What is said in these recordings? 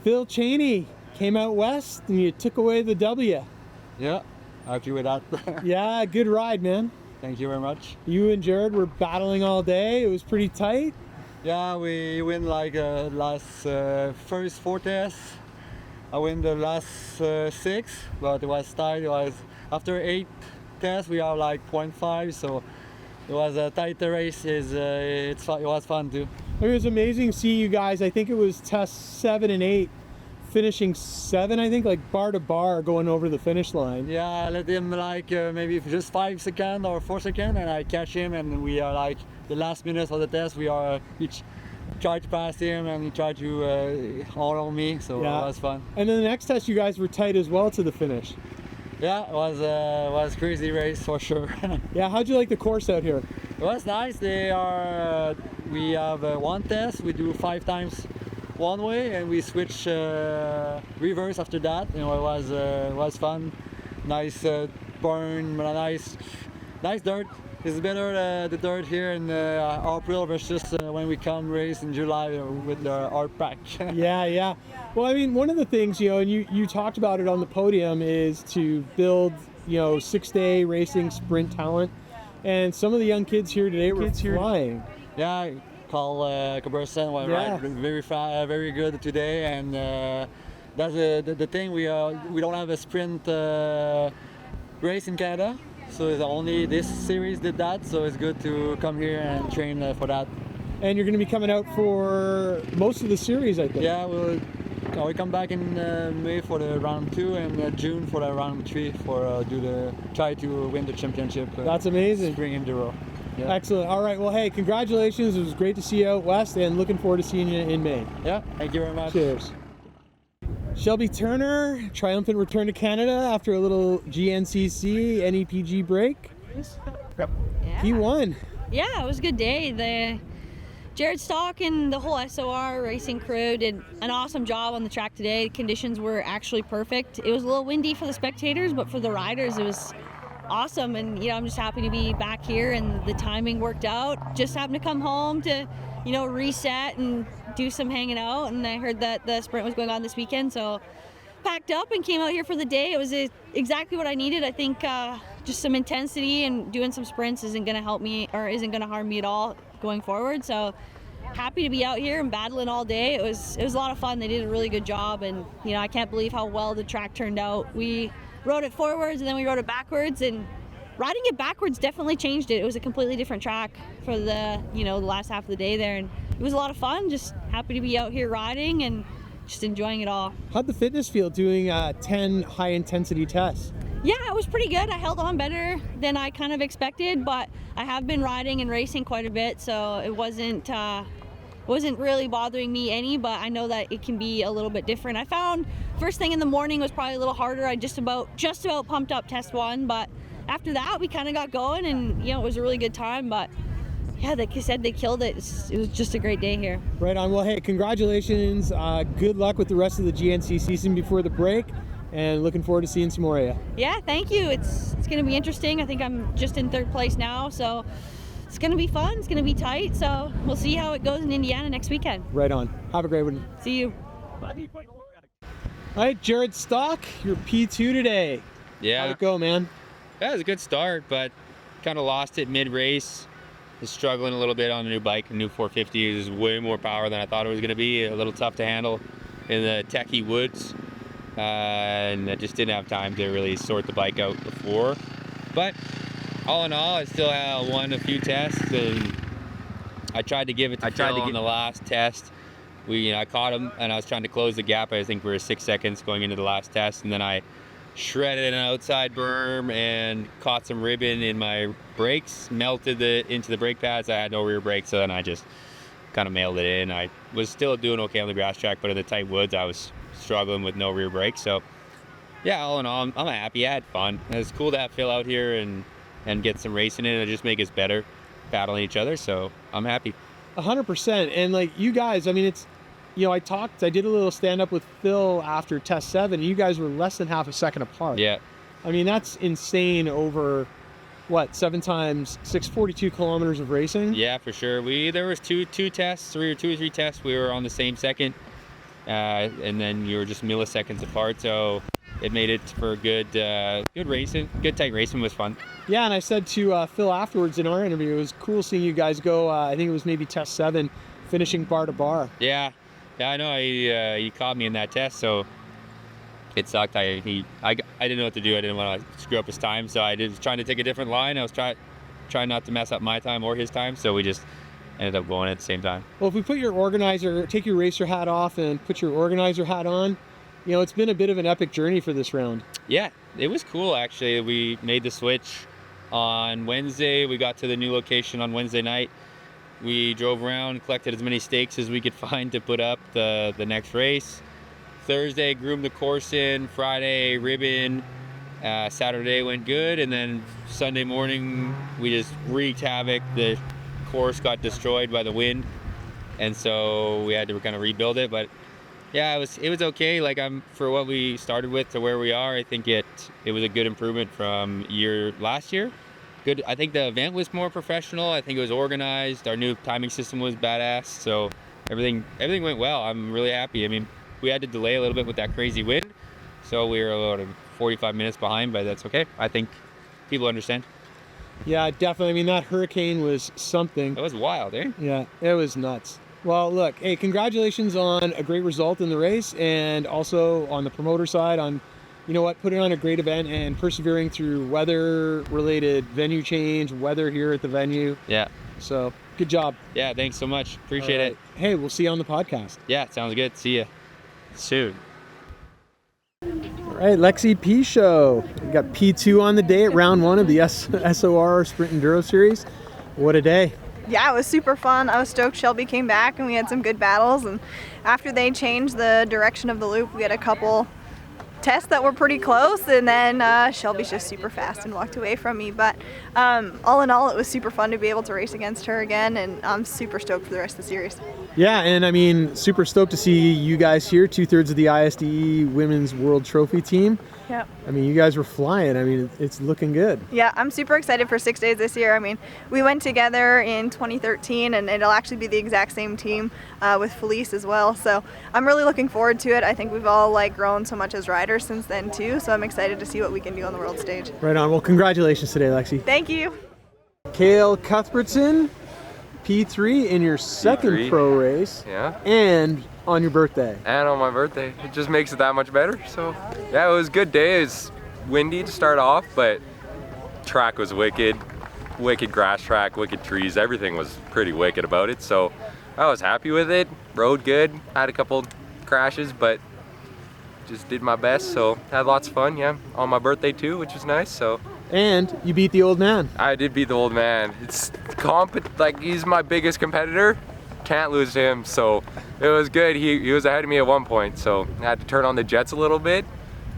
Phil Chainé came out west and you took away the W. Yeah, happy with that. Yeah, good ride, man. Thank you very much. You and Jared were battling all day. It was pretty tight. Yeah, we win like first 4 tests. I win the last 6, but it was tight. It was after 8 tests we have like 0.5, so it was a tight race. It was fun too. It was amazing to see you guys. I think it was test 7 and 8. Finishing 7, I think, like bar to bar going over the finish line. Yeah, I let him like maybe just 5 seconds or 4 seconds, and I catch him, and we are like the last minutes of the test. We tried to pass him, and he tried to auto me, so yeah. It was fun. And then the next test, you guys were tight as well to the finish. Yeah, it was crazy race for sure. Yeah, how'd you like the course out here? It was nice. We have 1 test. We do 5 times one way, and we switch reverse after that. You know, it was fun. Nice burn, nice dirt. It's better the dirt here in April versus when we come race in July with the art pack. Yeah. Well, I mean, one of the things, you know, and you talked about it on the podium, is to build, you know, 6-day racing sprint talent. And some of the young kids here today were flying. Yeah. Cuthbertson was very good today, and that's the thing. We don't have a sprint race in Canada, so it's only this series did that. So it's good to come here and train for that. And you're going to be coming out for most of the series, I think. Yeah, we'll come back in May for the round 2 and June for the round 3 for try to win the championship. That's amazing. Spring enduro. Yeah. Excellent. All right. Well, hey, congratulations. It was great to see you out west, and looking forward to seeing you in May. Yeah. Thank you very much. Cheers. Shelby Turner, triumphant return to Canada after a little GNCC NEPG break. Yeah. He won. Yeah, it was a good day. Jared Stock and the whole SOR racing crew did an awesome job on the track today. The conditions were actually perfect. It was a little windy for the spectators, but for the riders it was awesome. And I'm just happy to be back here, and the timing worked out. Just happened to come home to reset and do some hanging out, and I heard that the sprint was going on this weekend, so packed up and came out here for the day. It was exactly what I needed. I think just some intensity and doing some sprints isn't going to help me, or isn't going to harm me at all going forward. So happy to be out here and battling all day. It was a lot of fun. They did a really good job, and I can't believe how well the track turned out. We rode it forwards and then we rode it backwards, and riding it backwards definitely changed it. It was a completely different track for the the last half of the day there, and it was a lot of fun. Just happy to be out here riding and just enjoying it all. How'd the fitness feel doing 10 high intensity tests? Yeah, it was pretty good. I held on better than I kind of expected, but I have been riding and racing quite a bit, so it wasn't really bothering me any, but I know that it can be a little bit different. I found first thing in the morning was probably a little harder. I just about pumped up test 1, but after that we kind of got going, and it was a really good time. But yeah, like I said, they killed it. It was just a great day here. Right on. Well, hey, congratulations. Good luck with the rest of the GNC season before the break, and looking forward to seeing some more of you. Yeah, thank you. It's going to be interesting. I think I'm just in 3rd place now, so it's going to be fun. It's going to be tight, so we'll see how it goes in Indiana next weekend. Right on. Have a great one. See you. All right, Jared Stock, you're P2 today. Yeah. How'd it go, man? Yeah, it was a good start, but kind of lost it mid-race. Was struggling a little bit on the new bike. The new 450 is way more power than I thought it was going to be. A little tough to handle in the techie woods. And I just didn't have time to really sort the bike out before. But all in all, I still won a few tests, and I tried to give it to Phil on the last test. I caught him, and I was trying to close the gap. I think we were 6 seconds going into the last test, and then I shredded an outside berm and caught some ribbon in my brakes, melted into the brake pads. I had no rear brakes, so then I just kind of mailed it in. I was still doing okay on the grass track, but in the tight woods I was struggling with no rear brakes. So yeah, all in all, I'm happy. I had fun. It was cool to have Phil out here and get some racing in and just make us better battling each other, so I'm happy. 100%. And like you guys, I mean, it's I did a little stand-up with Phil after test 7, and you guys were less than half a second apart. Yeah. I mean, that's insane over, 7 times 642 kilometers of racing? Yeah, for sure. There was two or three tests, we were on the same second. and then you were just milliseconds apart. So it made it for good racing. Good tight racing was fun. Yeah, and I said to Phil afterwards in our interview, it was cool seeing you guys go. I think it was maybe test 7, finishing bar to bar. Yeah, I know. He caught me in that test, so it sucked. I didn't know what to do. I didn't want to screw up his time, so I was trying to take a different line. I was trying not to mess up my time or his time, so we just ended up going at the same time. Well, if we take your racer hat off and put your organizer hat on, you know, it's been a bit of an epic journey for this round. Yeah, it was cool actually. We made the switch on Wednesday. We got to the new location on Wednesday night. We drove around, collected as many stakes as we could find to put up the next race. Thursday, groomed the course in. Friday, ribbon. Saturday went good, and then Sunday morning we just wreaked havoc. The course got destroyed by the wind, and so we had to kind of rebuild it. But yeah, it was okay. Like, for what we started with to where we are, I think it was a good improvement from last year. Good. I think the event was more professional. I think it was organized. Our new timing system was badass. So everything went well. I'm really happy. I mean, we had to delay a little bit with that crazy wind, so we were about 45 minutes behind, but that's okay. I think people understand. Yeah, definitely. I mean, that hurricane was something. It was wild, eh? Yeah, it was nuts. Well, look, hey, congratulations on a great result in the race, and also on the promoter side on, you know what, putting on a great event and persevering through weather-related venue change, weather here at the venue. Yeah. So, good job. Yeah, thanks so much. Appreciate it. Hey, we'll see you on the podcast. Yeah, sounds good. See ya soon. All right, Lexi Pechout. We got P2 on the day at round 1 of the SOR Sprint Enduro Series. What a day. Yeah, it was super fun. I was stoked Shelby came back and we had some good battles, and after they changed the direction of the loop, we had a couple tests that were pretty close, and then Shelby's just super fast and walked away from me. But all in all, it was super fun to be able to race against her again, and I'm super stoked for the rest of the series. Yeah, and I mean, super stoked to see you guys here, 2/3 of the ISDE Women's World Trophy team. Yep. I mean, you guys were flying. I mean, it's looking good. Yeah, I'm super excited for 6 days this year. I mean, we went together in 2013, and it'll actually be the exact same team with Felice as well. So I'm really looking forward to it. I think we've all grown so much as riders since then too. So I'm excited to see what we can do on the world stage. Right on. Well, congratulations today, Lexi. Thank you. Kale Cuthbertson, P3 in your second P3. pro race. Yeah. And on your birthday. And on my birthday. It just makes it that much better. So yeah, it was a good day. It was windy to start off, but track was wicked. Wicked grass track, wicked trees. Everything was pretty wicked about it. So I was happy with it. Rode good. Had a couple crashes, but just did my best. So had lots of fun, yeah. On my birthday too, which was nice. So. And you beat the old man. I did beat the old man. It's he's my biggest competitor. Can't lose to him, so it was good. He was ahead of me at one point, so I had to turn on the jets a little bit,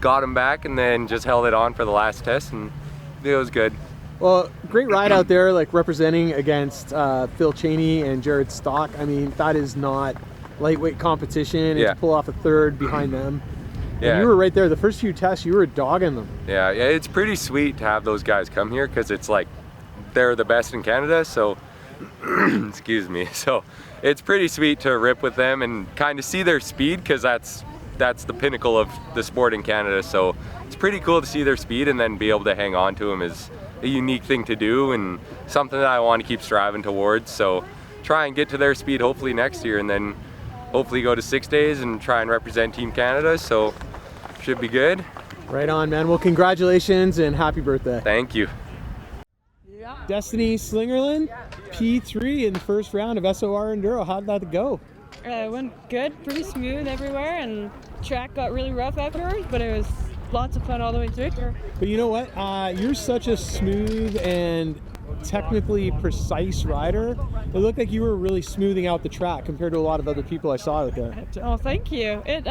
got him back, and then just held it on for the last test, and it was good. Well, great ride out there, representing against Phil Chainé and Jared Stock. I mean, that is not lightweight competition, and to pull off a third behind them. Yeah. And you were right there. The first few tests, you were dogging them. Yeah, it's pretty sweet to have those guys come here, because it's they're the best in Canada, so excuse me. So it's pretty sweet to rip with them and kind of see their speed, because that's the pinnacle of the sport in Canada. So it's pretty cool to see their speed, and then be able to hang on to them is a unique thing to do, and something that I want to keep striving towards. So try and get to their speed hopefully next year, and then hopefully go to 6 days and try and represent Team Canada. So should be good. Right on, man. Well, congratulations and happy birthday. Thank you. Destiny Slingerland, P3 in the first round of SOR Enduro. How'd that go? It went good, pretty smooth everywhere, and track got really rough afterwards, but it was lots of fun all the way through. But you know what? You're such a smooth and technically precise rider. It looked like you were really smoothing out the track compared to a lot of other people I saw out there. Oh, thank you. It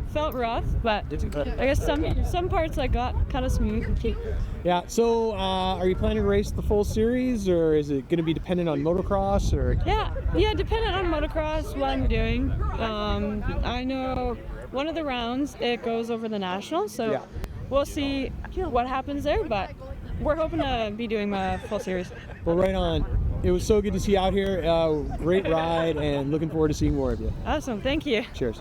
felt rough, but I guess some parts I got kind of smooth. Yeah, so are you planning to race the full series, or is it going to be dependent on motocross? Or Yeah, dependent on motocross, what I'm doing. I know one of the rounds, it goes over the Nationals, so we'll see what happens there, but we're hoping to be doing my full series. Well, right on. It was so good to see you out here. Great ride, and looking forward to seeing more of you. Awesome, thank you. Cheers.